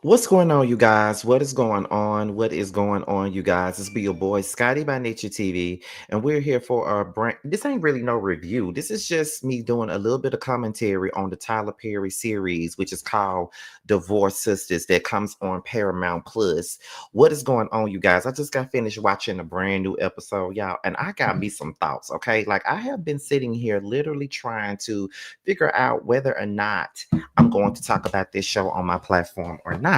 What's going on, you guys? What is going on? What is going on, you guys? It's be your boy Scotty by Nature TV, and we're here for our brand. This ain't really no review. This is just me doing a little bit of commentary on the Tyler Perry series, which is called Divorce Sisters, that comes on Paramount Plus. What is going on, you guys? I just got finished watching a brand new episode, y'all, and I got me some thoughts. Okay, like I have been sitting here literally trying to figure out whether or not I'm going to talk about this show on my platform or not.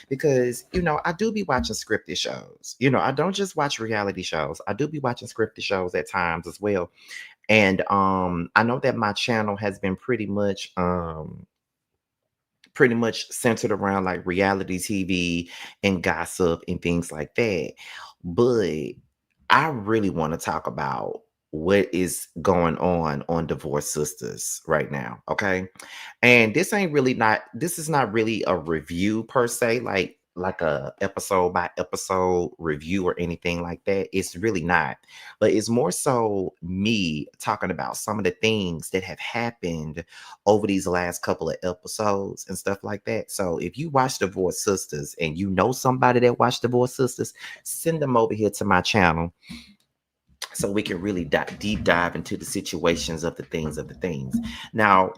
Because, I do be watching scripted shows. I don't just watch reality shows. I do be watching scripted shows at times as well. And I know that my channel has been pretty much centered around like reality TV and gossip and things like that. But I really want to talk about what is going on Divorce Sisters right now. Okay. And this is not really a review per se, like a episode by episode review or anything like that. It's really not. But it's more so me talking about some of the things that have happened over these last couple of episodes and stuff like that. So if you watch Divorce Sisters and you know somebody that watched Divorce Sisters, send them over here to my channel so we can really deep dive into the situations of the things. Now,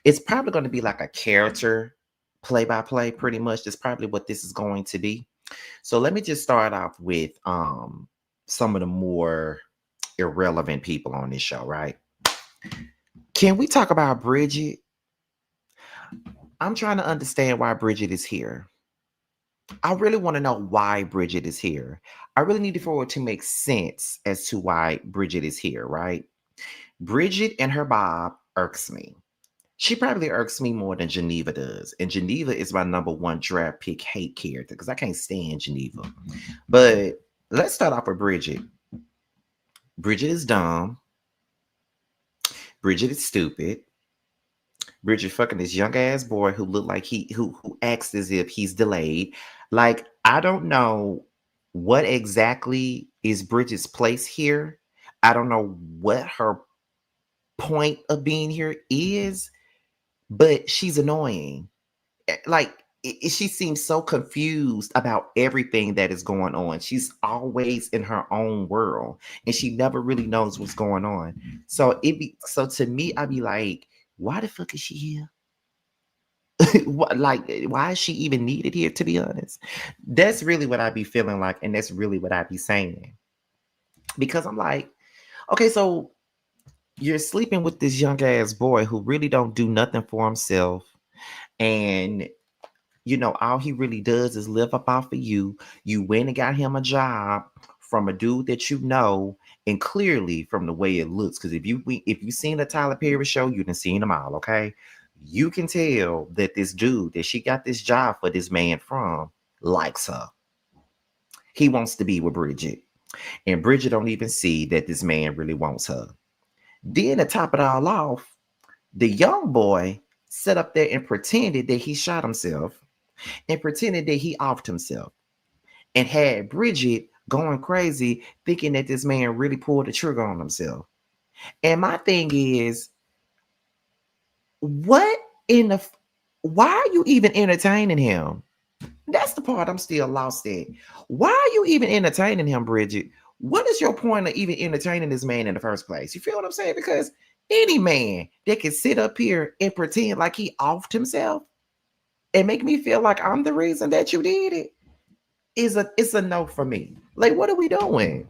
it's probably going to be like a character play by play, pretty much. That's probably what this is going to be. So let me just start off with some of the more irrelevant people on this show, right? Can we talk about Bridget? I'm trying to understand why Bridget is here. I really want to know why Bridget is here. I really need for it to make sense as to why Bridget is here, right? Bridget and her Bob irks me. She probably irks me more than Geneva does. And Geneva is my number one draft pick hate character because I can't stand Geneva. But let's start off with Bridget. Bridget is dumb. Bridget is stupid. Bridget fucking this young ass boy who look like who acts as if he's delayed. Like, I don't know what exactly is Bridget's place here. I don't know what her point of being here is, but she's annoying. Like, she seems so confused about everything that is going on. She's always in her own world and she never really knows what's going on. So to me, I'd be like, why the fuck is she here? Why is she even needed here, to be honest? That's really what I'd be feeling like, and that's really what I'd be saying. Because I'm like, okay, so you're sleeping with this young ass boy who really don't do nothing for himself, and all he really does is live up off of you. You went and got him a job from a dude that you know, and clearly from the way it looks. Because if you seen the Tyler Perry show, you done seen them all. Okay, you can tell that this dude that she got this job for this man from likes her. He wants to be with Bridget, and Bridget don't even see that this man really wants her. Then to top it all off, the young boy sat up there and pretended that he shot himself and pretended that he offed himself and had Bridget going crazy thinking that this man really pulled the trigger on himself. And my thing is, what in the why are you even entertaining him? That's the part I'm still lost at. Why are you even entertaining him, Bridget? What is your point of even entertaining this man in the first place? You feel what I'm saying? Because any man that can sit up here and pretend like he offed himself and make me feel like I'm the reason that you did it it's a no for me. Like, what are we doing?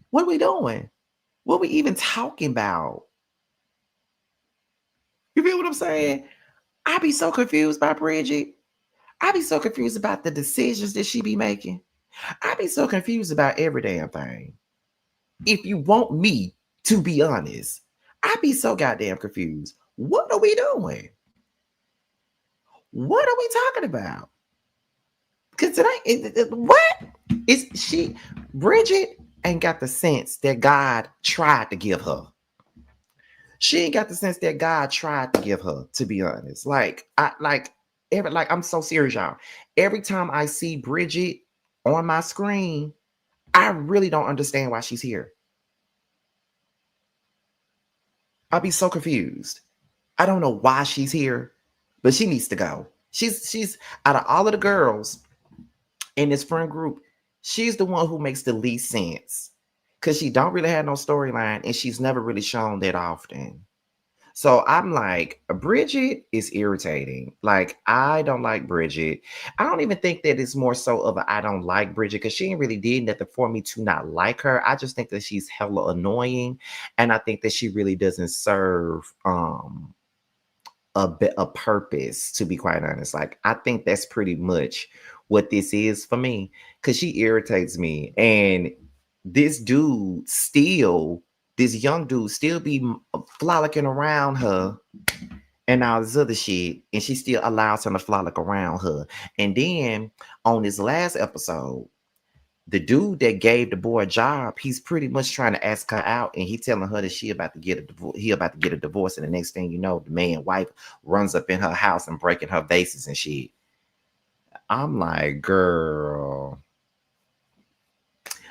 What are we doing? What are we even talking about? You feel what I'm saying? I be so confused by Bridget. I be so confused about the decisions that she be making. I be so confused about every damn thing. If you want me to be honest, I be so goddamn confused. What are we doing? What are we talking about? Because what is she? Bridget ain't got the sense that God tried to give her. She ain't got the sense that God tried to give her. To be honest, I'm so serious, y'all. Every time I see Bridget on my screen, I really don't understand why she's here. I'll be so confused. I don't know why she's here, but she needs to go. She's out of all of the girls in this friend group, she's the one who makes the least sense because she don't really have no storyline and she's never really shown that often. So I'm like, Bridget is irritating. Like, I don't like Bridget. I don't even think that it's more so of a I don't like Bridget because she ain't really did nothing for me to not like her. I just think that she's hella annoying. And I think that she really doesn't serve a bit of purpose, to be quite honest. Like, I think that's pretty much what this is for me. Cause she irritates me. And this dude still, this young dude still be frolicking around her and all this other shit, and she still allows him to frolic around her. And then on this last episode, the dude that gave the boy a job, he's pretty much trying to ask her out, and he telling her that she about to get a divorce. He about to get a divorce, and the next thing you know, the man wife runs up in her house and breaking her vases and shit. I'm like, girl.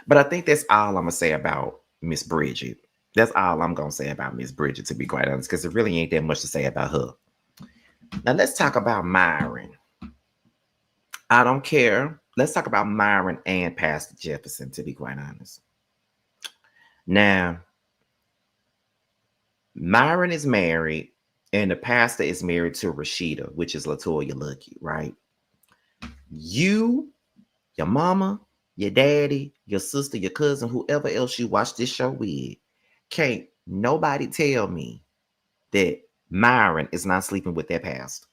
But I think that's all I'm gonna say about Miss Bridget. That's all I'm gonna say about Miss Bridget, to be quite honest, because it really ain't that much to say about her. Now let's talk about Myron. I don't care. Let's talk about Myron and Pastor Jefferson, to be quite honest. Now, Myron is married, and the pastor is married to Rashida, which is LaToya Lucky, right? You, your mama, your daddy, your sister, your cousin, whoever else you watch this show with, can't nobody tell me that Myron is not sleeping with that pastor.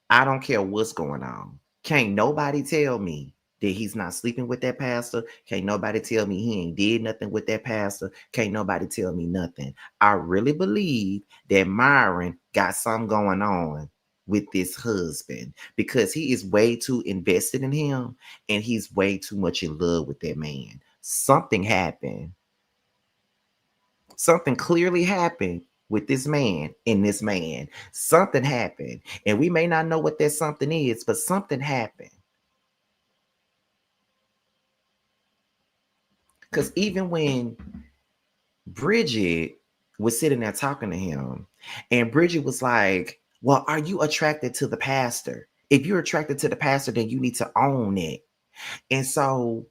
I don't care what's going on. Can't nobody tell me that he's not sleeping with that pastor. Can't nobody tell me he ain't did nothing with that pastor. Can't nobody tell me nothing. I really believe that Myron got something going on with this husband because he is way too invested in him and he's way too much in love with that man. Something happened. Something clearly happened with this man and this man. Something happened. And we may not know what that something is, but something happened. Because even when Bridget was sitting there talking to him, and Bridget was like, well, are you attracted to the pastor? If you're attracted to the pastor, then you need to own it. And so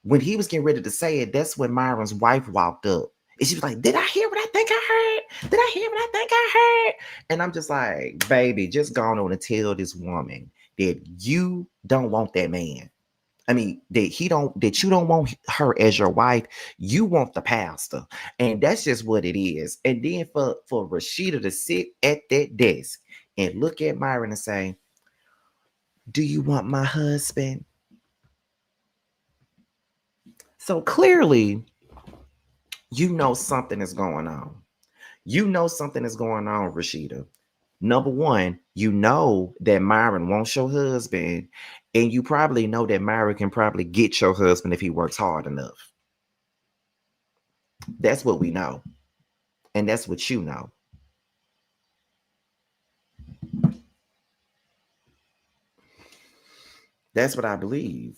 when he was getting ready to say it, that's when Myron's wife walked up. And she was like, did I hear what I think I heard? Did I hear what I think I heard? And I'm just like, baby, just go on and tell this woman that you don't want that man. I mean, that you don't want her as your wife. You want the pastor. And that's just what it is. And then for Rashida to sit at that desk and look at Myron and say, do you want my husband? So clearly, you know something is going on. You know something is going on, Rashida. Number one, you know that Myron wants your husband, and you probably know that Myron can probably get your husband if he works hard enough. That's what we know. And that's what you know. That's what I believe.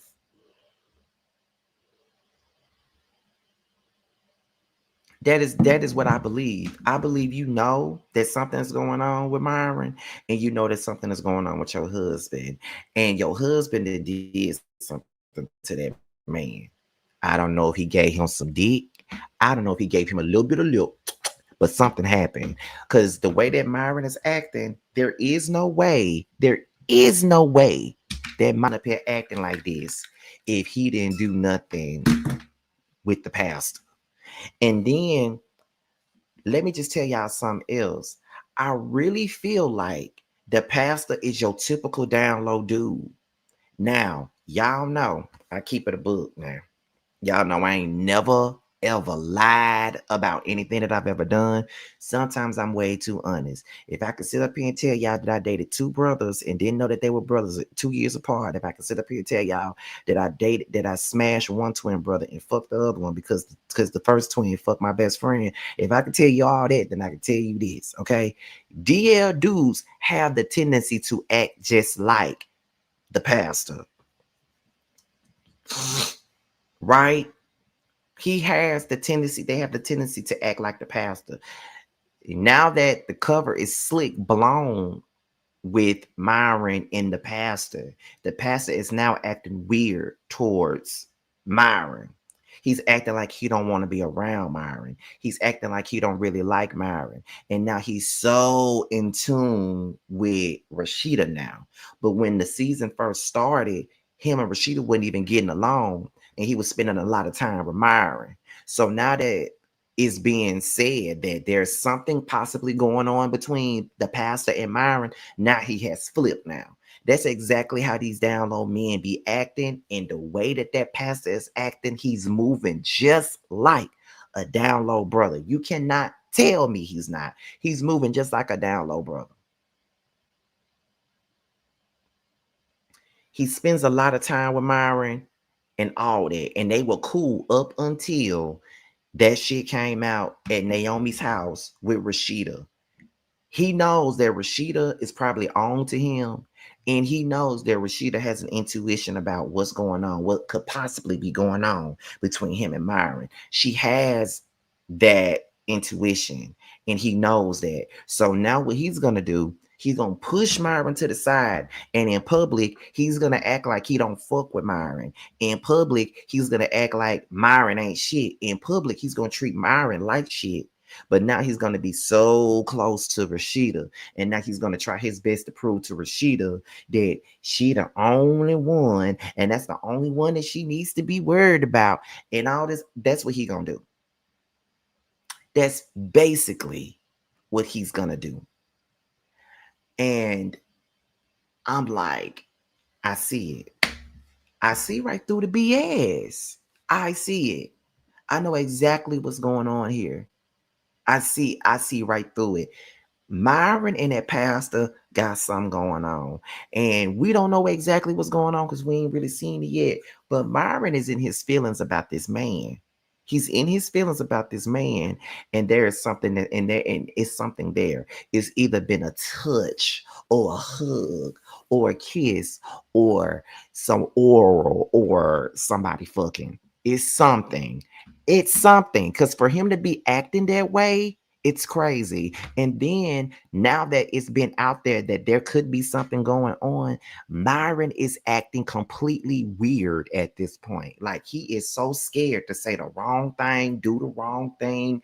That is what I believe. I believe you know that something's going on with Myron, and you know that something is going on with your husband, and your husband did something to that man. I don't know if he gave him some dick. I don't know if he gave him a little bit of lip, but something happened. Because the way that Myron is acting, there is no way that Myron up here acting like this if he didn't do nothing with the pastor. And then let me just tell y'all something else. I really feel like the pastor is your typical down low dude. Now, y'all know I keep it a book now. Y'all know I ain't never ever lied about anything that I've ever done. Sometimes I'm way too honest. If I could sit up here and tell y'all that I dated two brothers and didn't know that they were brothers 2 years apart, if I could sit up here and tell y'all that I smashed one twin brother and fucked the other one because the first twin fucked my best friend. If I could tell you all that, then I could tell you this, okay? DL dudes have the tendency to act just like the pastor. Right? They have the tendency to act like the pastor. Now that the cover is slick blown with Myron and the pastor. The pastor is now acting weird towards Myron. He's acting like he don't want to be around Myron. He's acting like he don't really like Myron. And now he's so in tune with Rashida now. But when the season first started, him and Rashida wasn't even getting along. And he was spending a lot of time with Myron. So now that it's being said that there's something possibly going on between the pastor and Myron, now he has flipped now. That's exactly how these down low men be acting. And the way that that pastor is acting, he's moving just like a down low brother. You cannot tell me he's not. He's moving just like a down low brother. He spends a lot of time with Myron and all that. And they were cool up until that shit came out at Naomi's house with Rashida. He knows that Rashida is probably on to him, and he knows that Rashida has an intuition about what's going on, what could possibly be going on between him and Myron. She has that intuition, and he knows that. So now what he's gonna do, he's gonna push Myron to the side, and in public, he's gonna act like he don't fuck with Myron. In public, he's gonna act like Myron ain't shit. In public, he's gonna treat Myron like shit. But now he's going to be so close to Rashida. And now he's going to try his best to prove to Rashida that she the only one. And that's the only one that she needs to be worried about. And all this, that's what he's going to do. That's basically what he's going to do. And I'm like, I see it. I see right through the BS. I see it. I know exactly what's going on here. I see right through it. Myron and that pastor got something going on. And we don't know exactly what's going on because we ain't really seen it yet. But Myron is in his feelings about this man. He's in his feelings about this man. And there is something that in there, and it's something there. It's either been a touch or a hug or a kiss or some oral or somebody fucking. It's something. It's something. Because for him to be acting that way, it's crazy. And then now that it's been out there that there could be something going on, Myron is acting completely weird at this point. Like he is so scared to say the wrong thing, do the wrong thing,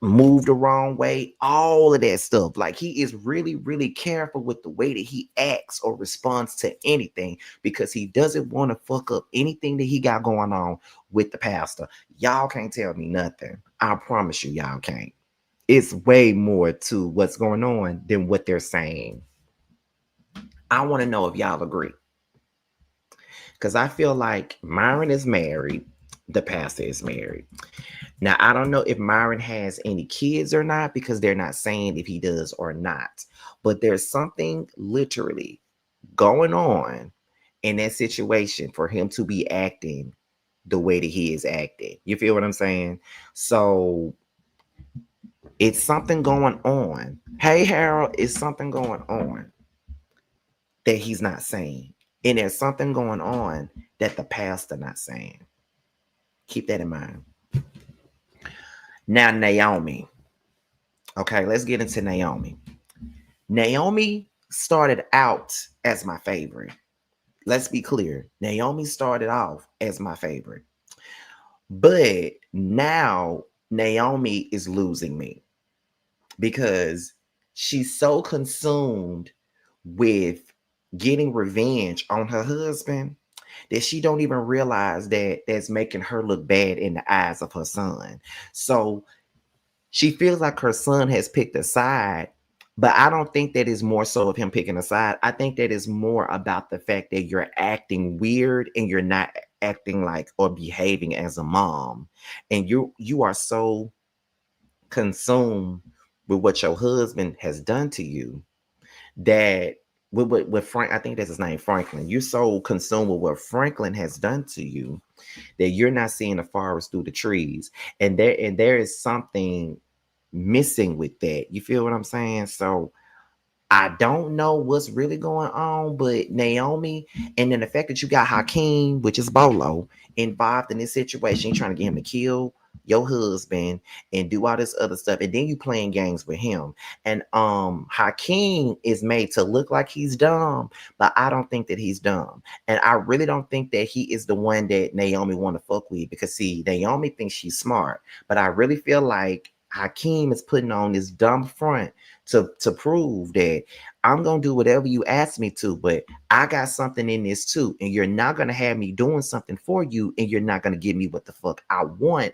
move the wrong way, all of that stuff. Like he is really, really careful with the way that he acts or responds to anything because he doesn't want to fuck up anything that he got going on with the pastor. Y'all can't tell me nothing. I promise you, y'all can't. It's way more to what's going on than what they're saying. I want to know if y'all agree. Because I feel like Myron is married. The pastor is married. Now, I don't know if Myron has any kids or not because they're not saying if he does or not. But there's something literally going on in that situation for him to be acting the way that he is acting. You feel what I'm saying? So it's something going on. Hey, Harold, it's something going on that he's not saying. And there's something going on that the pastor not saying. Keep that in mind. Now, Naomi. Okay, let's get into Naomi. Naomi started out as my favorite. Let's be clear. Naomi started off as my favorite. But now Naomi is losing me because she's so consumed with getting revenge on her husband that she don't even realize that that's making her look bad in the eyes of her son. So she feels like her son has picked a side, but I don't think that is more so of him picking a side. I think that is more about the fact that you're acting weird and you're not acting like or behaving as a mom. And you are so consumed with what your husband has done to you that with Frank, I think that's his name, Franklin. You're so consumed with what Franklin has done to you that you're not seeing the forest through the trees. And there is something missing with that. You feel what I'm saying? So I don't know what's really going on, but Naomi, and then the fact that you got Hakeem, which is Bolo, involved in this situation, trying to get him to kill your husband and do all this other stuff, and then you playing games with him. And Hakeem is made to look like he's dumb, but I don't think that he's dumb. And I really don't think that he is the one that Naomi want to fuck with, because see, Naomi thinks she's smart, but I really feel like Hakeem is putting on this dumb front to prove that I'm gonna do whatever you ask me to, but I got something in this too, and you're not gonna have me doing something for you, and you're not gonna give me what the fuck I want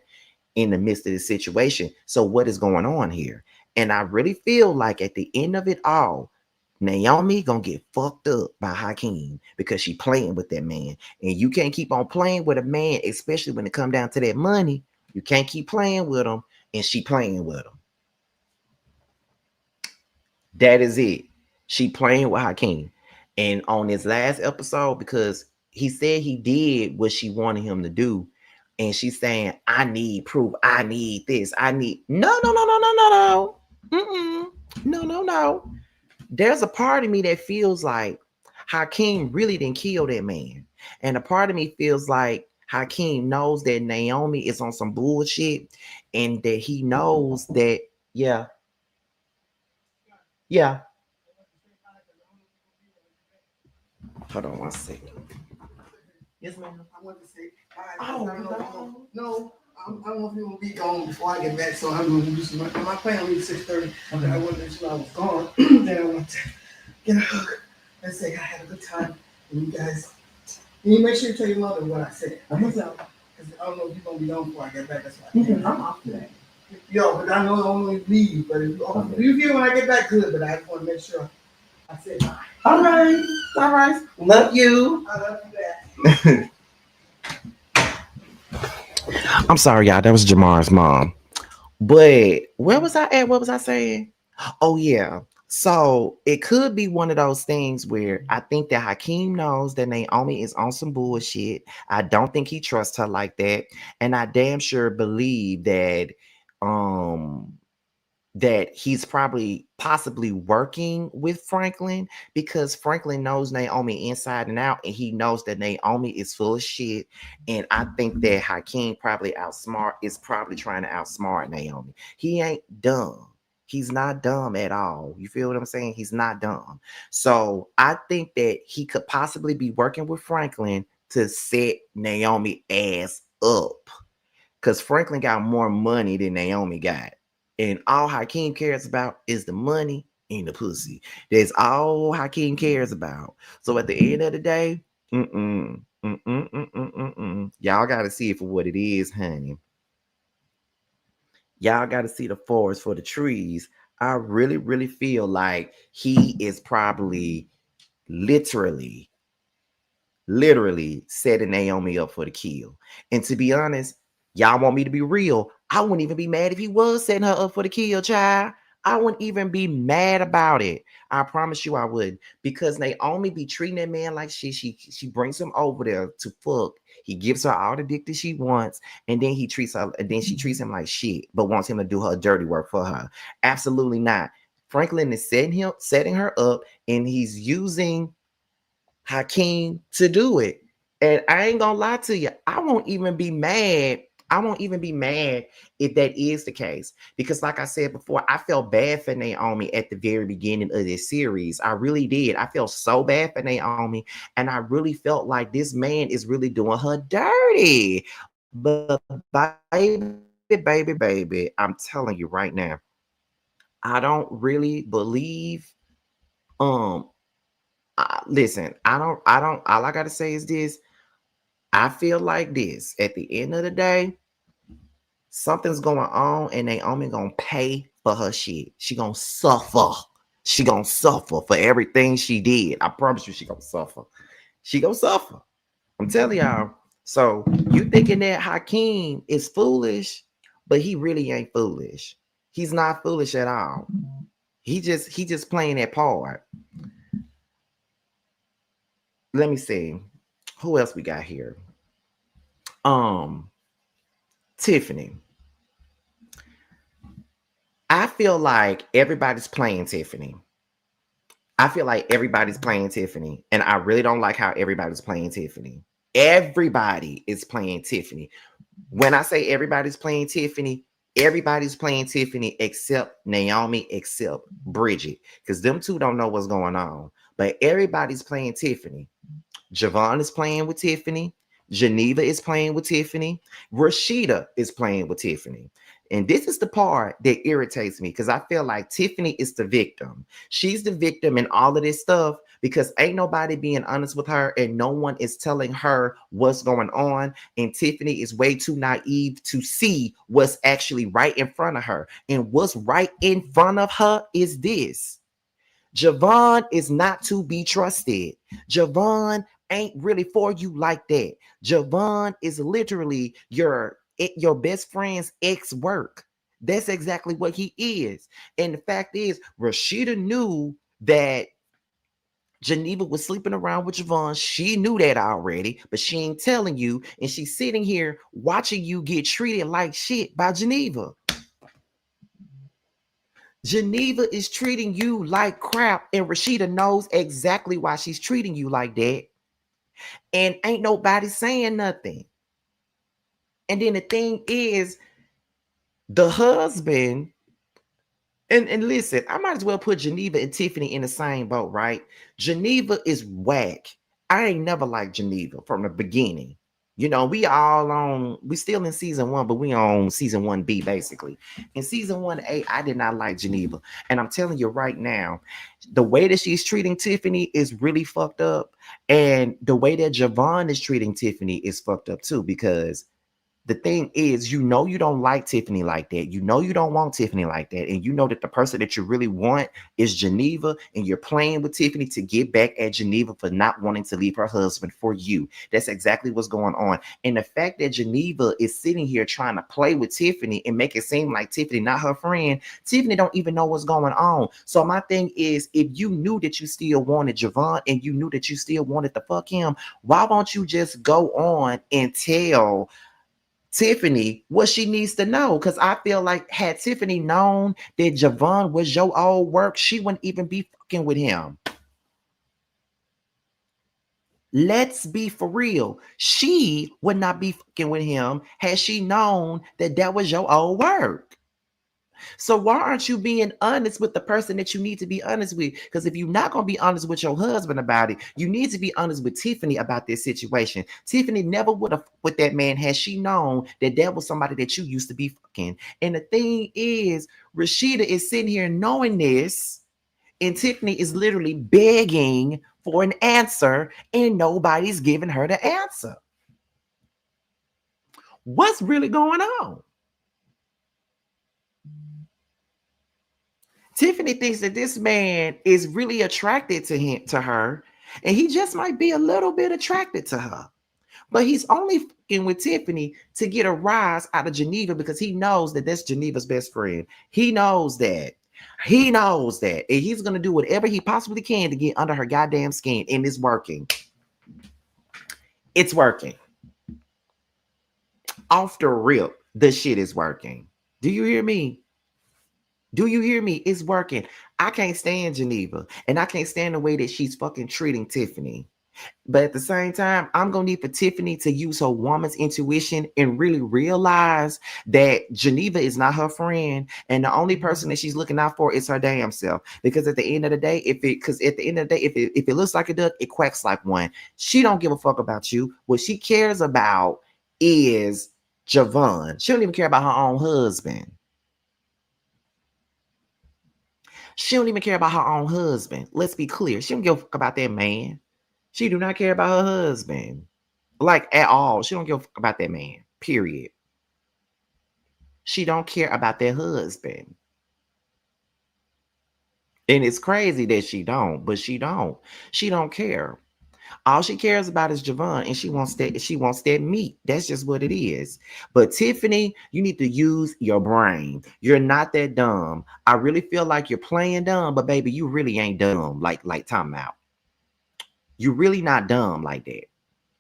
in the midst of this situation. So what is going on here? And I really feel like at the end of it all, Naomi gonna get fucked up by Hakeem because she playing with that man. And you can't keep on playing with a man, especially when it come down to that money. You can't keep playing with him, and she playing with him. That is it. She playing with Hakeem. And on this last episode, because he said he did what she wanted him to do, and she's saying, I need proof. I need this. I need no, no, no, no, no, no, no. No, no, no. There's a part of me that feels like Hakeem really didn't kill that man. And a part of me feels like Hakeem knows that Naomi is on some bullshit, and that he knows that, yeah, yeah. Hold on one second. Yes, ma'am. I want to say, no, I don't know if you will be gone before I get back, so I'm going to do some. My plan was 6:30. Okay. I wasn't sure I was gone. Then I want to get a hug and say I had a good time. And you guys, and you make sure you tell your mother what I said. Because I don't know if you're going to be gone before I get back. That's why. I'm off today. Yo, but I know I only leave. But if you feel when I get back, good. But I just want to make sure I said bye. All right. All right. Love you. I love you back. I'm sorry, y'all. That was Jamar's mom. But where was I at? What was I saying? Oh, yeah. So it could be one of those things where I think that Hakeem knows that Naomi is on some bullshit. I don't think he trusts her like that. And I damn sure believe um that he's probably possibly working with Franklin, because Franklin knows Naomi inside and out, and he knows that Naomi is full of shit. And I think that Hakeem is probably trying to outsmart Naomi. He ain't dumb. He's not dumb at all. You feel what I'm saying? He's not dumb. So I think that he could possibly be working with Franklin to set Naomi ass up, because Franklin got more money than Naomi got. And all Hakeem cares about is the money and the pussy. That's all Hakeem cares about. So at the end of the day, y'all got to see it for what it is, honey. Y'all got to see the forest for the trees. I really, really feel like he is probably literally setting Naomi up for the kill. And to be honest, y'all want me to be real, I wouldn't even be mad if he was setting her up for the kill, child. I wouldn't even be mad about it. I promise you I would. Because Naomi be treating that man like shit. She brings him over there to fuck. He gives her all the dick that she wants, and then she treats him like shit, but wants him to do her dirty work for her. Absolutely not. Franklin is setting her up, and he's using Hakeem to do it. And I ain't gonna lie to you, I won't even be mad. I won't even be mad if that is the case. Because like I said before, I felt bad for Naomi at the very beginning of this series. I really did. I felt so bad for Naomi. And I really felt like this man is really doing her dirty. But baby, I'm telling you right now, I don't really believe um listen, all I gotta say is this. I feel like this. At the end of the day, something's going on, and Naomi gonna pay for her shit. She gonna suffer. She gonna suffer for everything she did. I promise you, she gonna suffer. She gonna suffer. I'm telling y'all. So you thinking that Hakeem is foolish, but he really ain't foolish. He's not foolish at all. He just playing that part. Let me see. Who else we got here? Tiffany. I feel like everybody's playing Tiffany. I feel like everybody's playing Tiffany, and I really don't like how everybody's playing Tiffany. Everybody is playing Tiffany. When I say everybody's playing Tiffany except Naomi, except Bridget, because them two don't know what's going on. But everybody's playing Tiffany. Javon is playing with Tiffany. Geneva is playing with Tiffany. Rashida is playing with Tiffany. And this is the part that irritates me because I feel like Tiffany is the victim. She's the victim in all of this stuff because ain't nobody being honest with her and no one is telling her what's going on. And Tiffany is way too naive to see what's actually right in front of her. And what's right in front of her is this. Javon is not to be trusted. Javon ain't really for you like that. Javon is literally your best friend's ex-work. That's exactly what he is. And the fact is, Rashida knew that Geneva was sleeping around with Javon. She knew that already, but she ain't telling you. And she's sitting here watching you get treated like shit by Geneva. Geneva is treating you like crap, and Rashida knows exactly why she's treating you like that. And ain't nobody saying nothing. And then the thing is, the husband, and listen, I might as well put Geneva and Tiffany in the same boat, right? Geneva is whack. I ain't never liked Geneva from the beginning. You know, we still in season 1, but we on season 1B basically. In season 1A, I did not like Geneva. And I'm telling you right now, the way that she's treating Tiffany is really fucked up. And the way that Javon is treating Tiffany is fucked up too, because the thing is, you know, you don't like Tiffany like that. You know, you don't want Tiffany like that. And you know that the person that you really want is Geneva. And you're playing with Tiffany to get back at Geneva for not wanting to leave her husband for you. That's exactly what's going on. And the fact that Geneva is sitting here trying to play with Tiffany and make it seem like Tiffany not her friend, Tiffany don't even know what's going on. So my thing is, if you knew that you still wanted Javon and you knew that you still wanted to fuck him, why won't you just go on and tell Tiffany what she needs to know? Because I feel like had Tiffany known that Javon was your old work, she wouldn't even be fucking with him. Let's be for real. She would not be fucking with him had she known that that was your old work. So why aren't you being honest with the person that you need to be honest with? Because if you're not going to be honest with your husband about it, you need to be honest with Tiffany about this situation. Tiffany never would have with that man had she known that that was somebody that you used to be fucking. And the thing is, Rashida is sitting here knowing this, and Tiffany is literally begging for an answer, and nobody's giving her the answer. What's really going on? Tiffany thinks that this man is really attracted to her, and he just might be a little bit attracted to her. But he's only fucking with Tiffany to get a rise out of Geneva because he knows that that's Geneva's best friend. He knows that. He knows that. And he's going to do whatever he possibly can to get under her goddamn skin. And it's working. It's working. Off the rip, the shit is working. Do you hear me? Do you hear me? It's working. I can't stand Geneva, and I can't stand the way that she's fucking treating Tiffany. But at the same time, I'm going to need for Tiffany to use her woman's intuition and really realize that Geneva is not her friend. And the only person that she's looking out for is her damn self. Because at the end of the day, if it looks like a duck, it quacks like one. She don't give a fuck about you. What she cares about is Javon. She don't even care about her own husband. She don't even care about her own husband. Let's be clear. She don't give a fuck about that man. She do not care about her husband. Like at all. She don't give a fuck about that man. Period. She don't care about that husband. And it's crazy that she don't, but she don't. She don't care. All she cares about is Javon, and she wants that meat. That's just what it is. But Tiffany, you need to use your brain. You're not that dumb. I really feel like you're playing dumb, but baby, you really ain't dumb. Like time out. You're really not dumb like that.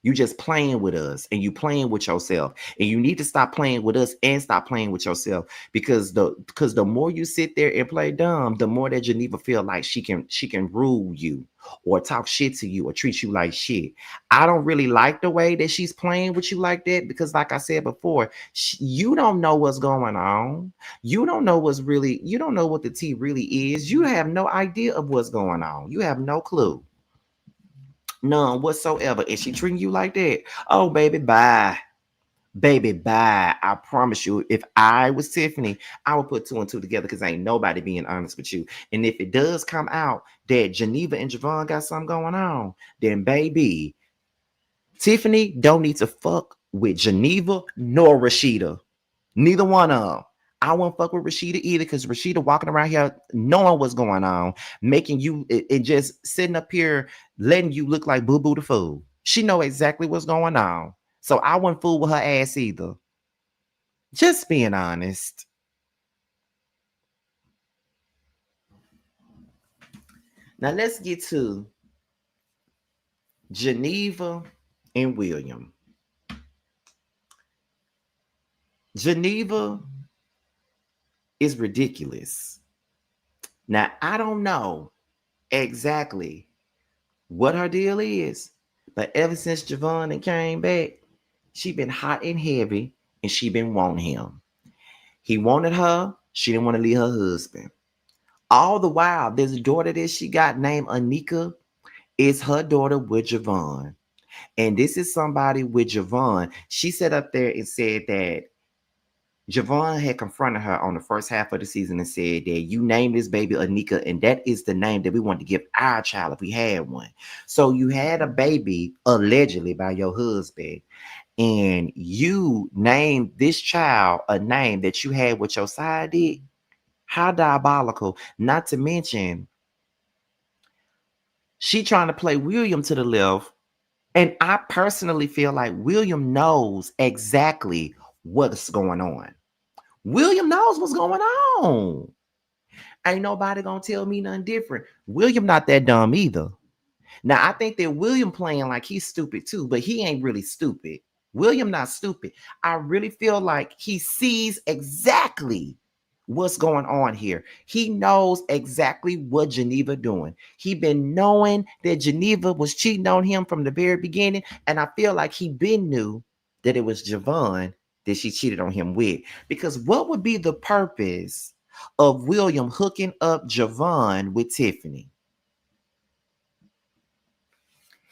You just playing with us and you playing with yourself. And you need to stop playing with us and stop playing with yourself because the more you sit there and play dumb, the more that Geneva feel like she can rule you or talk shit to you or treat you like shit. I don't really like the way that she's playing with you like that because like I said before, you don't know what's going on. You don't know what the tea really is. You have no idea of what's going on. You have no clue. None whatsoever. And she treating you like that. Oh, baby, bye. Baby, bye. I promise you, if I was Tiffany, I would put two and two together because ain't nobody being honest with you. And if it does come out that Geneva and Javon got something going on, then baby, Tiffany don't need to fuck with Geneva nor Rashida. Neither one of them. I won't fuck with Rashida either because Rashida walking around here knowing what's going on, making you and just sitting up here letting you look like Boo Boo the fool. She know exactly what's going on. So I wouldn't fool with her ass either. Just being honest. Now let's get to Geneva and William. Geneva is ridiculous. Now I don't know exactly what her deal is. But ever since Javon came back, she been hot and heavy and she been wanting him. He wanted her. She didn't want to leave her husband. All the while, there's a daughter that she got named Anika. Is her daughter with Javon. And this is somebody with Javon. She sat up there and said that Javon had confronted her on the first half of the season and said that you named this baby Anika, and that is the name that we want to give our child if we had one. So you had a baby allegedly by your husband, and you named this child a name that you had with your side dick. How diabolical! Not to mention, she trying to play William to the left, and I personally feel like William knows exactly what's going on. William knows what's going on. Ain't nobody gonna tell me nothing different. William not that dumb either. Now I think that William playing like he's stupid too, but he ain't really stupid. William not stupid. I really feel like he sees exactly what's going on here. He knows exactly what Geneva doing. He been knowing that Geneva was cheating on him from the very beginning, and I feel like he been knew that it was Javon that she cheated on him with. Because what would be the purpose of William hooking up Javon with Tiffany?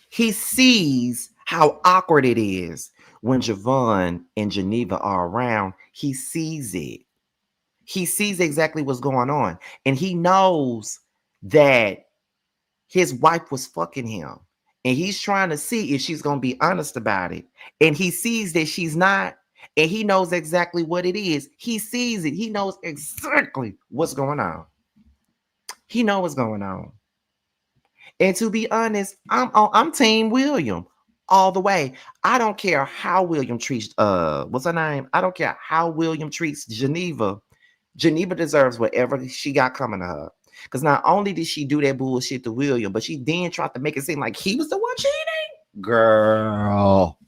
He sees how awkward it is when Javon and Geneva are around. He sees it. He sees exactly what's going on. And he knows that his wife was fucking him. And he's trying to see if she's going to be honest about it. And he sees that she's not. And he knows exactly what it is. He sees it. He knows exactly what's going on. He knows what's going on. And to be honest, I'm Team William all the way. I don't care how William treats what's her name? I don't care how William treats Geneva. Geneva deserves whatever she got coming to her. Because not only did she do that bullshit to William, but she then tried to make it seem like he was the one cheating. Girl.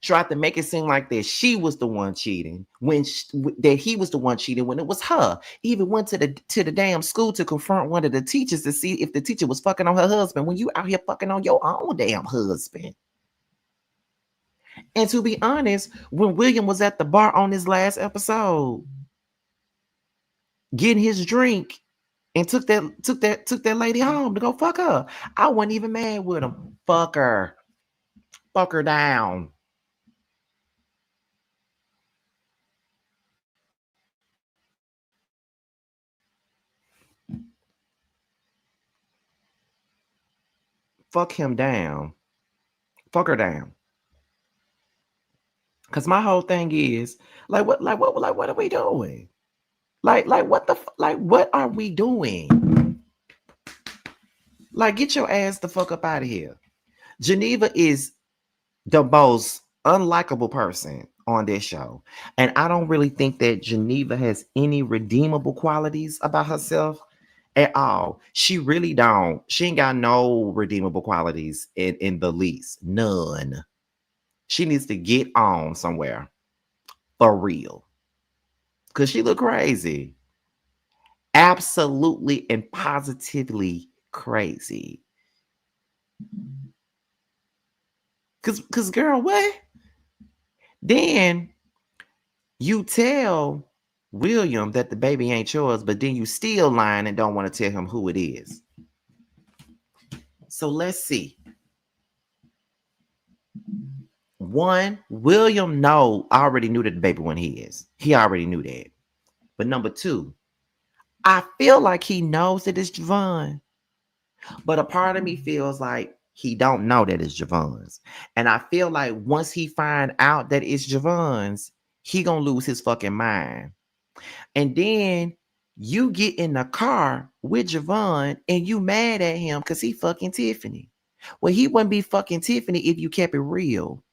Tried to make it seem like that she was the one cheating that he was the one cheating when it was her. Even went to the damn school to confront one of the teachers to see if the teacher was fucking on her husband when you out here fucking on your own damn husband. And to be honest, when William was at the bar on his last episode, getting his drink and took that lady home to go fuck her, I wasn't even mad with him. Fuck her down. Fuck him down. Fuck her down. Cause my whole thing is what are we doing? What are we doing? Like, get your ass the fuck up out of here. Geneva is the most unlikable person on this show. And I don't really think that Geneva has any redeemable qualities about herself. at all. She really don't. She ain't got no redeemable qualities in the least. None. She needs to get on somewhere for real. Cause she look crazy. Absolutely and positively crazy. Cause girl, what? Then you tell William that the baby ain't yours, but then you still lying and don't want to tell him who it is. So let's see. One, William already knew that the baby wasn't his. He already knew that. But number two, I feel like he knows that it's Javon. But a part of me feels like he don't know that it's Javon's. And I feel like once he find out that it's Javon's, he gonna lose his fucking mind. And then you get in the car with Javon and you mad at him because he fucking Tiffany. Well, he wouldn't be fucking Tiffany if you kept it real.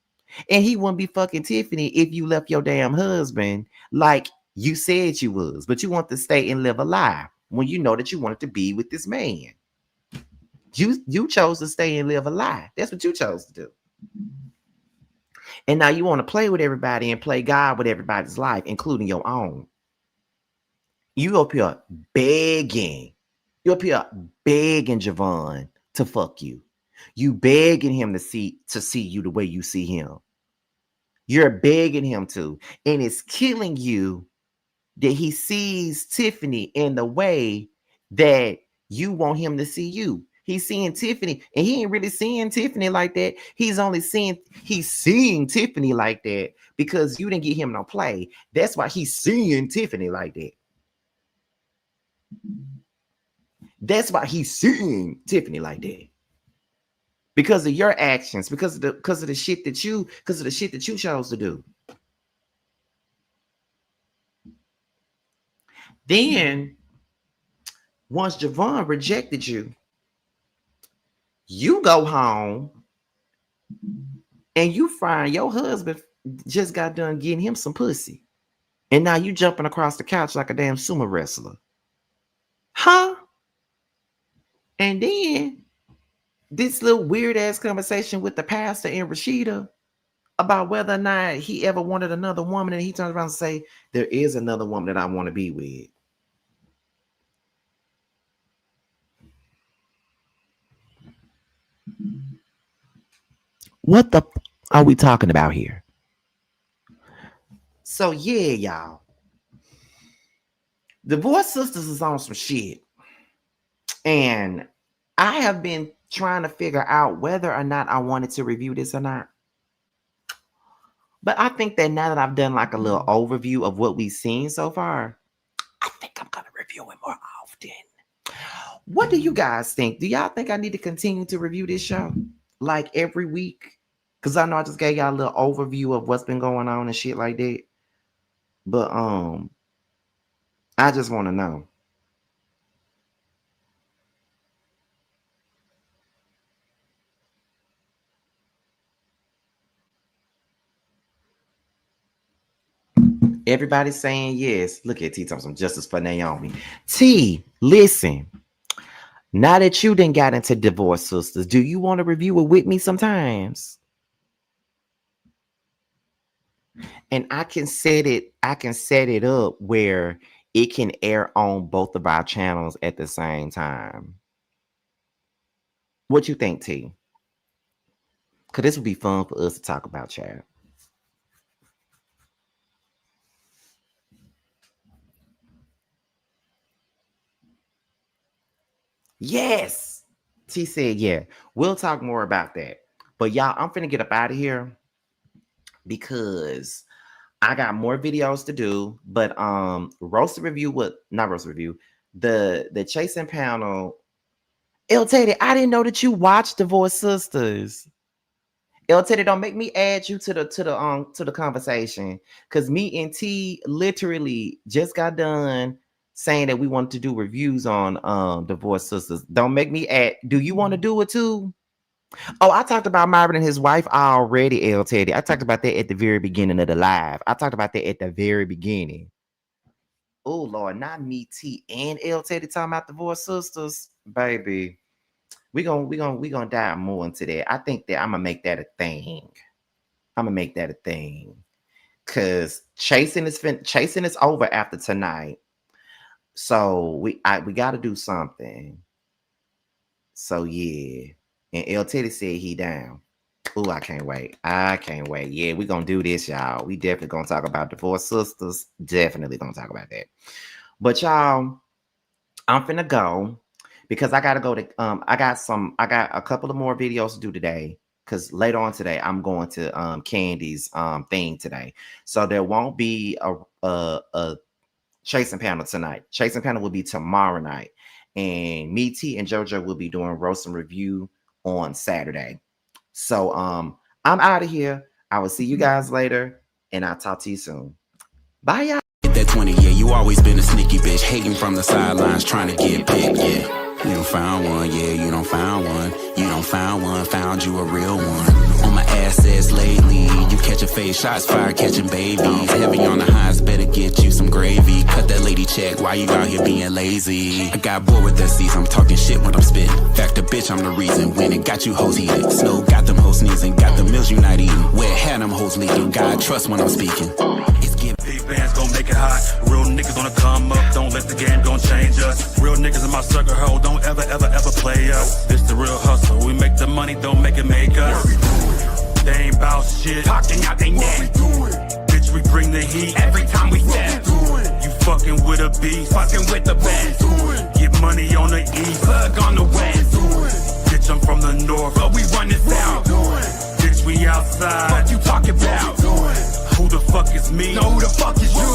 And he wouldn't be fucking Tiffany if you left your damn husband like you said you was. But you want to stay and live a lie when you know that you wanted to be with this man. You chose to stay and live a lie. That's what you chose to do. And now you want to play with everybody and play God with everybody's life, including your own. You up here begging. You up here begging Javon to fuck you. You begging him to see you the way you see him. You're begging him to. And it's killing you that he sees Tiffany in the way that you want him to see you. He's seeing Tiffany, and he ain't really seeing Tiffany like that. He's seeing Tiffany like that because you didn't get him no play. That's why he's seeing Tiffany like that. That's why he's seeing Tiffany like that. Because of your actions, because of the shit that you chose to do. Then once Javon rejected you, you go home and you find your husband just got done getting him some pussy. And now you jumping across the couch like a damn sumo wrestler. Huh? And then this little weird ass conversation with the pastor and Rashida about whether or not he ever wanted another woman. And he turns around and say, there is another woman that I want to be with. What the are we talking about here? So yeah, y'all. Divorce Sistas is on some shit. And I have been trying to figure out whether or not I wanted to review this or not. But I think that now that I've done like a little overview of what we've seen so far, I think I'm going to review it more often. What do you guys think? Do y'all think I need to continue to review this show like every week? Because I know I just gave y'all a little overview of what's been going on and shit like that. But I just want to know. Everybody's saying yes. Look at T talking some justice for Naomi. T, listen. Now that you done got into Divorce Sistas, do you want to review it with me sometimes? And I can set it up where it can air on both of our channels at the same time. What you think, T? Because this would be fun for us to talk about, child. Yes. T said, yeah. We'll talk more about that. But y'all, I'm finna get up out of here because I got more videos to do. But roast review, not roast review, the chasing panel. El Teddy, I didn't know that you watched Divorce Sistas. El Teddy, don't make me add you to the conversation. Cause me and T literally just got done saying that we wanted to do reviews on Divorce Sistas. Don't make me add. Do you want to do it too? Oh, I talked about Myron and his wife already, El Teddy. I talked about that at the very beginning of the live. I talked about that at the very beginning. Oh Lord, not me, T and L Teddy talking about divorce sisters, baby. We gonna dive more into that. I think that I'm gonna make that a thing. I'm gonna make that a thing. Cause chasing is over after tonight. So we gotta do something. So yeah. And L Teddy said he down. Oh, I can't wait. I can't wait. Yeah, we're gonna do this, y'all. We definitely gonna talk about divorce sisters. Definitely gonna talk about that. But y'all, I'm finna go because I gotta go to I got a couple of more videos to do today. Because later on today, I'm going to Candy's thing today. So there won't be a chasing panel tonight. Chasing panel will be tomorrow night. And me, T, and JoJo will be doing roast and review on Saturday. So I'm out of here. I will see you guys later, and I'll talk to you soon. Bye, y'all. That 20, yeah, you always been a sneaky bitch, hating from the sidelines, trying to get picked, yeah. You don't found one, yeah, you don't found one. You don't found one, found you a real one. On my assets lately, you catching face shots, fire catching babies. Heavy on the highs, better get you some gravy. Cut that lady check, why you out here being lazy? I got bored with that season, I'm talking shit when I'm spitting. Fact the bitch, I'm the reason, when it got you hoes heated. Snow got them hoes sneezing, got the meals you not eating. Where had them hoes leaking, God trust when I'm speaking. It's giving. Big bands gon' make it hot. Real niggas gonna come up. Don't let the game gon' change us. Real niggas in my circle, ho. Don't ever, ever, ever play us. This the real hustle. We make the money, don't make it make us. They ain't bout shit. Talking out they neck. Bitch, we bring the heat every time we step. You fucking with a beast. Fucking with the best. Get money on the east. Plug on the west. Bitch, I'm from the north. But we run this out. Bitch, we outside. What you talking about? Who the fuck is me? No, who the fuck is you?